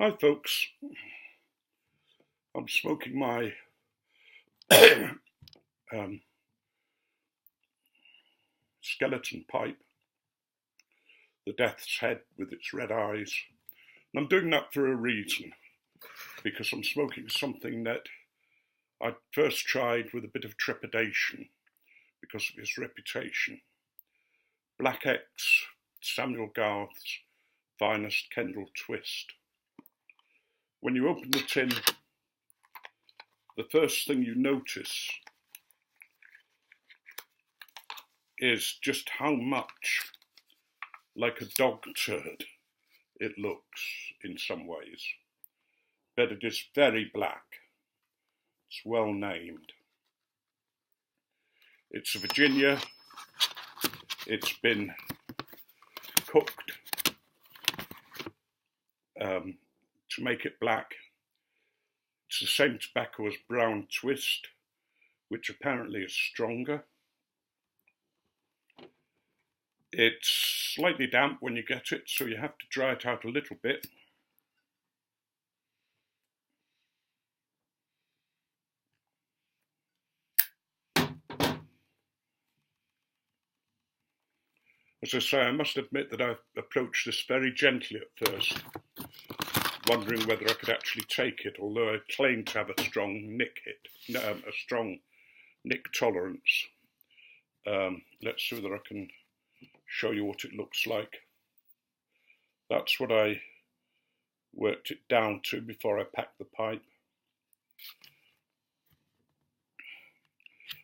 Hi folks, I'm smoking my skeleton pipe, the death's head with its red eyes, and I'm doing that for a reason, because I'm smoking something that I first tried with a bit of trepidation because of its reputation. Black X, Samuel Garth's finest Kendal twist. When you open the tin, the first thing you notice is just how much like a dog turd it looks in some ways. But it is very black. It's well named. It's a Virginia. It's been cooked to make it black. It's the same tobacco as Brown Twist, which apparently is stronger. It's slightly damp when you get it, so you have to dry it out a little bit. As I say, I must admit that I've approached this very gently at first, wondering whether I could actually take it, although I claim to have a strong nick tolerance. Let's see whether I can show you what it looks like. That's what I worked it down to before I packed the pipe.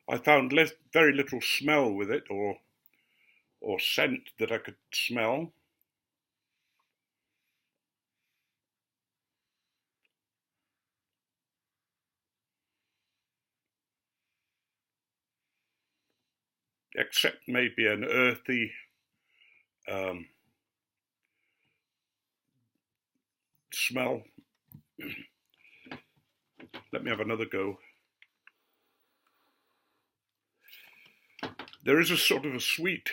I found very little smell with it, or scent that I could smell. Except maybe an earthy smell. Let me have another go. There is a sort of a sweet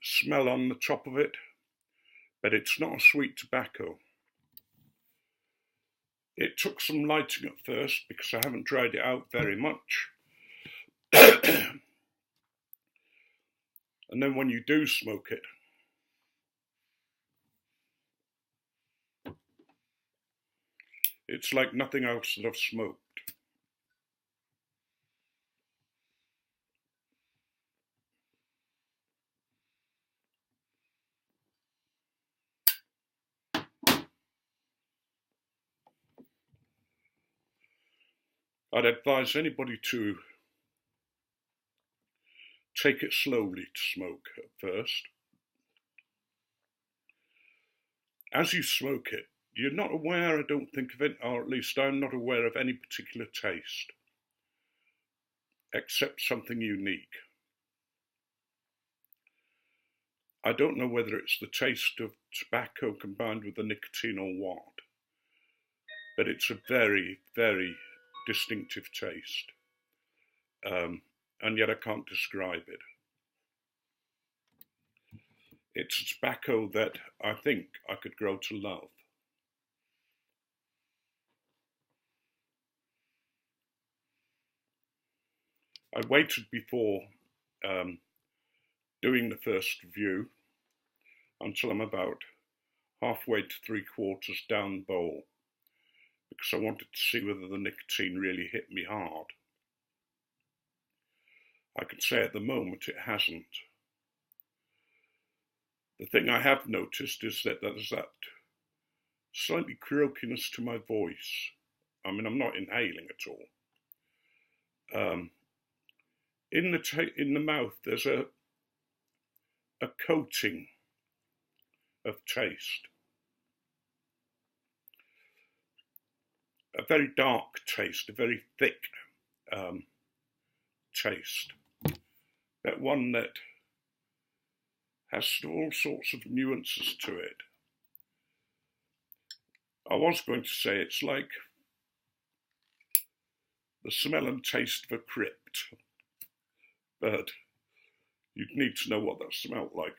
smell on the top of it, but it's not a sweet tobacco. It took some lighting at first because I haven't dried it out very much. And then when you do smoke it, it's like nothing else that I've smoked. I'd advise anybody to take it slowly to smoke at first. As you smoke it, you're not aware, I don't think of it, or at least I'm not aware of any particular taste, except something unique. I don't know whether it's the taste of tobacco combined with the nicotine or what, but it's a very, very distinctive taste, and yet I can't describe it. It's a tobacco that I think I could grow to love. I waited before doing the first review until I'm about halfway to 3/4 down the bowl, because I wanted to see whether the nicotine really hit me hard. I can say at the moment it hasn't. The thing I have noticed is that there's that slightly croakiness to my voice. I mean, I'm not inhaling at all. In the mouth, there's a coating of taste, a very dark taste, a very thick taste, but one that has all sorts of nuances to it. I was going to say it's like the smell and taste of a crypt, but you'd need to know what that smelled like.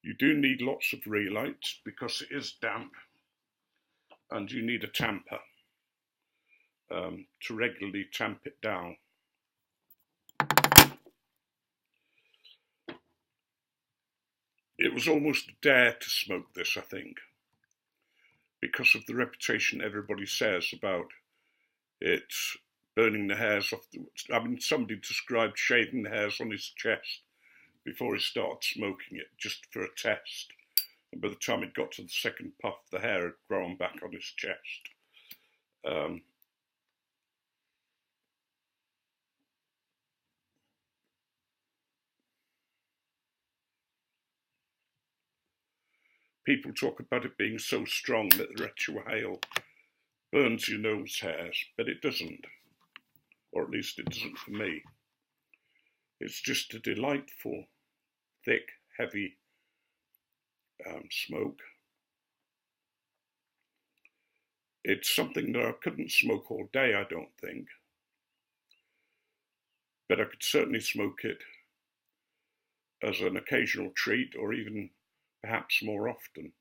You do need lots of relights because it is damp, and you need a tamper to regularly tamp it down. It was almost a dare to smoke this, I think, because of the reputation everybody says about it burning the hairs off. Somebody described shaving the hairs on his chest before he started smoking it, just for a test. And by the time it got to the second puff, the hair had grown back on his chest. People talk about it being so strong that the retrohale burns your nose hairs, but it doesn't. Or at least it doesn't for me. It's just a delightful, thick, heavy smoke. It's something that I couldn't smoke all day, I don't think. But I could certainly smoke it as an occasional treat, or even perhaps more often.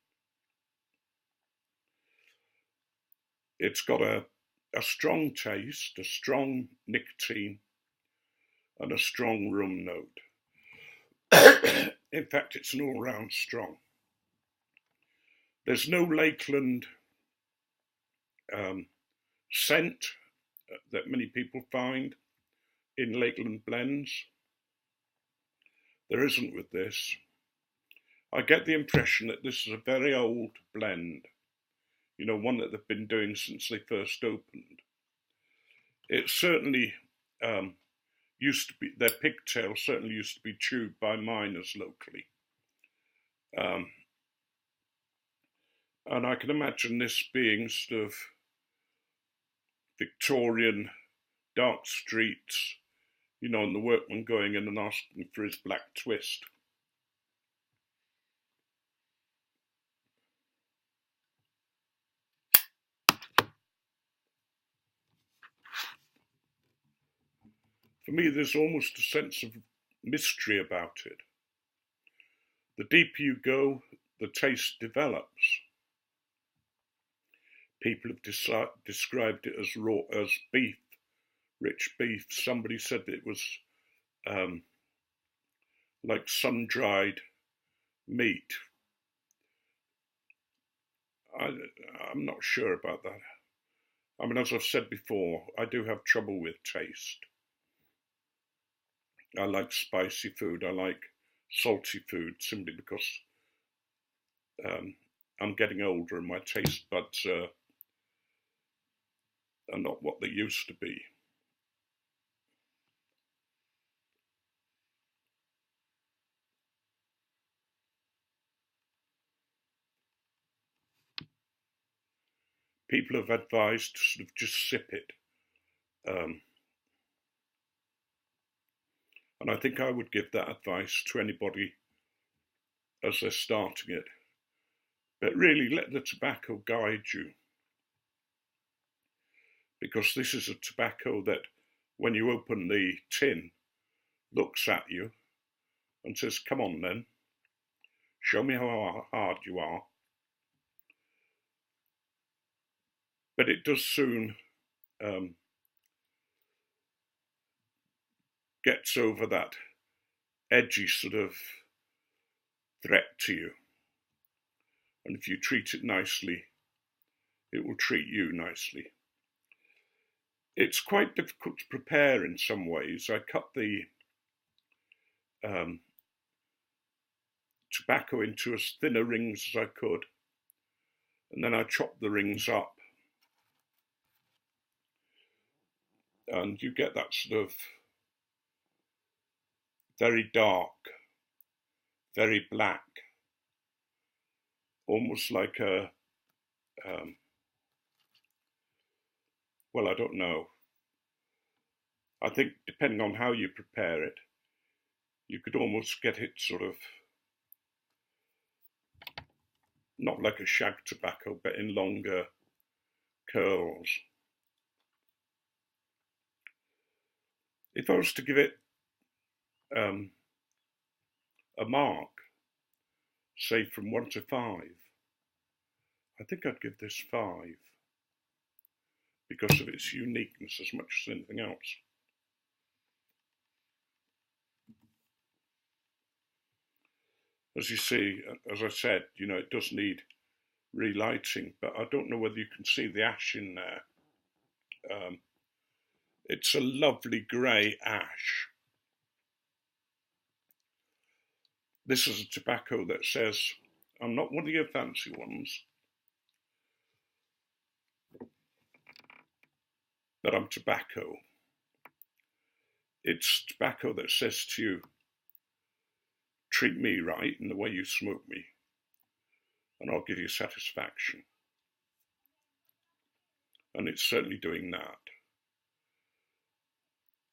It's got a strong taste, a strong nicotine, and a strong rum note. In fact, it's an all-round strong. There's no Lakeland scent that many people find in Lakeland blends. There isn't with this. I get the impression that this is a very old blend, you know, one that they've been doing since they first opened. It certainly used to be, their pigtail certainly used to be chewed by miners locally. And I can imagine this being sort of Victorian, dark streets, you know, and the workman going in and asking for his black twist. For me, there's almost a sense of mystery about it. The deeper you go, the taste develops. People have described it as raw, as beef, rich beef. Somebody said it was like sun-dried meat. I'm not sure about that. I mean, as I've said before, I do have trouble with taste. I like spicy food. I like salty food simply because I'm getting older and my taste buds are not what they used to be. People have advised to sort of just sip it. And I think I would give that advice to anybody as they're starting it. But really let the tobacco guide you. Because this is a tobacco that, when you open the tin, looks at you and says, come on then, show me how hard you are. But it does soon gets over that edgy sort of threat to you. And if you treat it nicely, it will treat you nicely. It's quite difficult to prepare in some ways. I cut the tobacco into as thinner rings as I could, and then I chopped the rings up. And you get that sort of very dark, very black, almost like a, well, I don't know. I think depending on how you prepare it, you could almost get it sort of, not like a shag tobacco, but in longer curls. If I was to give it a mark, say from 1 to 5, I think I'd give this 5 because of its uniqueness as much as anything else. As you see, as I said, it does need relighting, but I don't know whether you can see the ash in there. It's a lovely grey ash. This is a tobacco that says, I'm not one of your fancy ones, but I'm tobacco. It's tobacco that says to you, treat me right in the way you smoke me, and I'll give you satisfaction. And it's certainly doing that.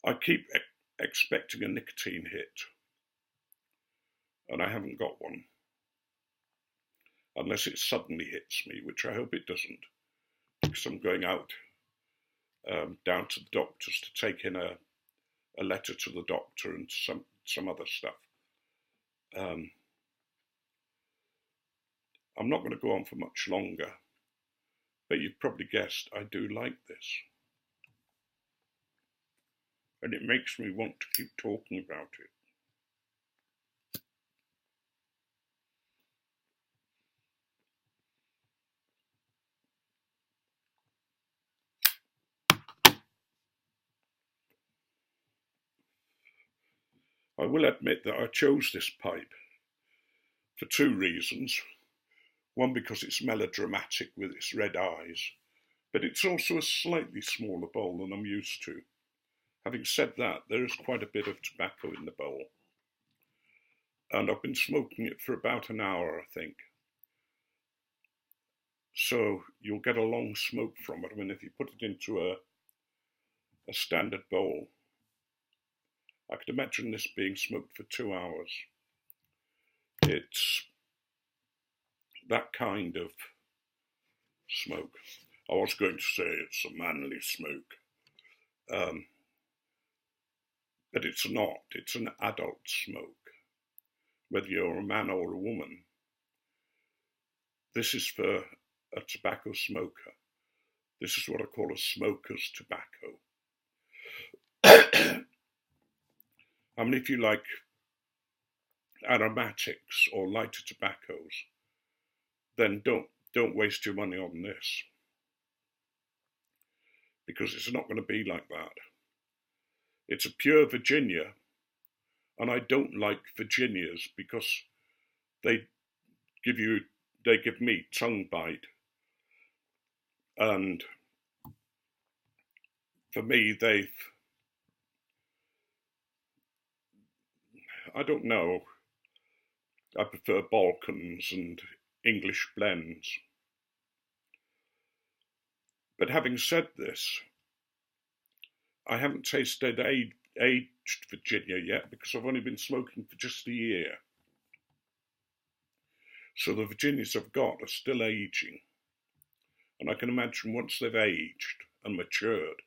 I keep expecting a nicotine hit, and I haven't got one. Unless it suddenly hits me, which I hope it doesn't, because I'm going out down to the doctor's to take in a letter to the doctor and some other stuff. I'm not going to go on for much longer, but you've probably guessed I do like this. And it makes me want to keep talking about it. I will admit that I chose this pipe for 2 reasons. One, because it's melodramatic with its red eyes, but it's also a slightly smaller bowl than I'm used to. Having said that, there is quite a bit of tobacco in the bowl. And I've been smoking it for about an hour, I think. So you'll get a long smoke from it. I mean, if you put it into a standard bowl, I could imagine this being smoked for 2 hours. It's that kind of smoke. I was going to say it's a manly smoke, but it's not. It's an adult smoke. Whether you're a man or a woman, this is for a tobacco smoker. This is what I call a smoker's tobacco. I mean, if you like aromatics or lighter tobaccos, then don't waste your money on this, because it's not going to be like that. It's a pure Virginia, and I don't like Virginias because they give me tongue bite, and for me I don't know, I prefer Balkans and English blends. But having said this, I haven't tasted aged Virginia yet because I've only been smoking for just a year. So the Virginias I've got are still aging. And I can imagine once they've aged and matured,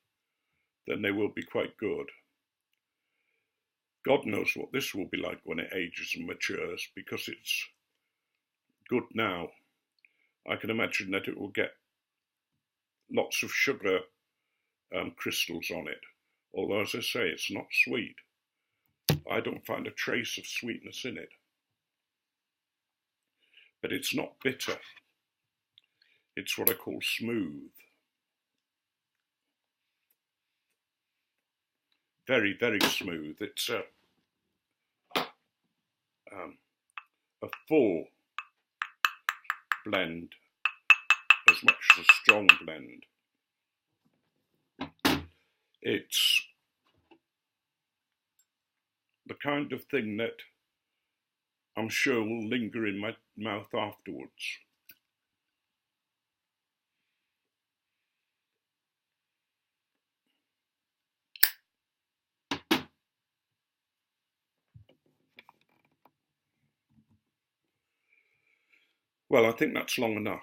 then they will be quite good. God knows what this will be like when it ages and matures, because it's good now. I can imagine that it will get lots of sugar crystals on it. Although, as I say, it's not sweet. I don't find a trace of sweetness in it. But it's not bitter. It's what I call smooth. Very, very smooth. It's a full blend as much as a strong blend. It's the kind of thing that I'm sure will linger in my mouth afterwards. Well, I think that's long enough.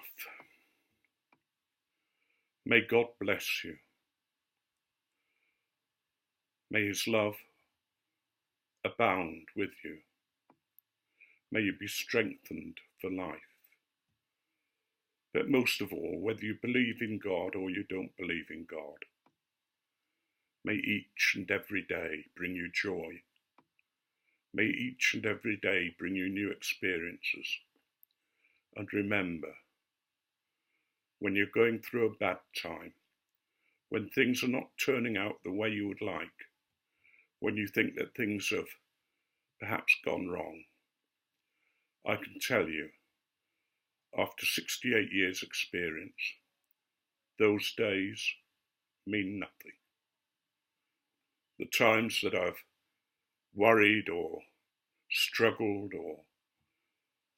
May God bless you. May his love abound with you. May you be strengthened for life. But most of all, whether you believe in God or you don't believe in God, may each and every day bring you joy. May each and every day bring you new experiences. And remember, when you're going through a bad time, when things are not turning out the way you would like, when you think that things have perhaps gone wrong, I can tell you, after 68 years' experience, those days mean nothing. The times that I've worried or struggled or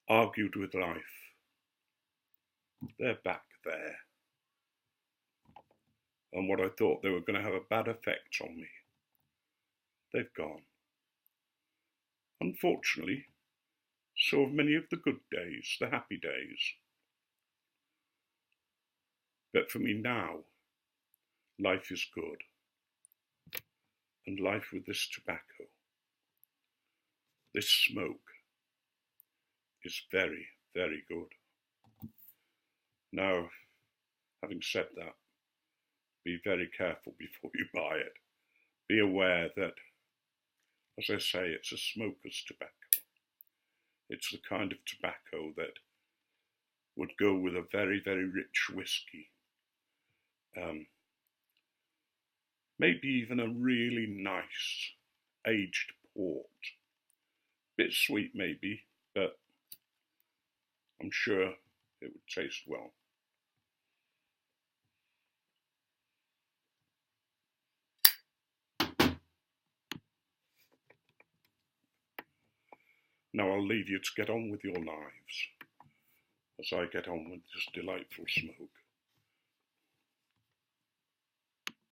argued with life, they're back there. And what I thought they were going to have a bad effect on me, they've gone. Unfortunately, so have many of the good days, the happy days. But for me now, life is good. And life with this tobacco, this smoke, is very, very good. Now, having said that, be very careful before you buy it. Be aware that, as I say, it's a smoker's tobacco. It's the kind of tobacco that would go with a very, very rich whiskey. Maybe even a really nice aged port. Bit sweet maybe, but I'm sure it would taste well. Now I'll leave you to get on with your lives as I get on with this delightful smoke.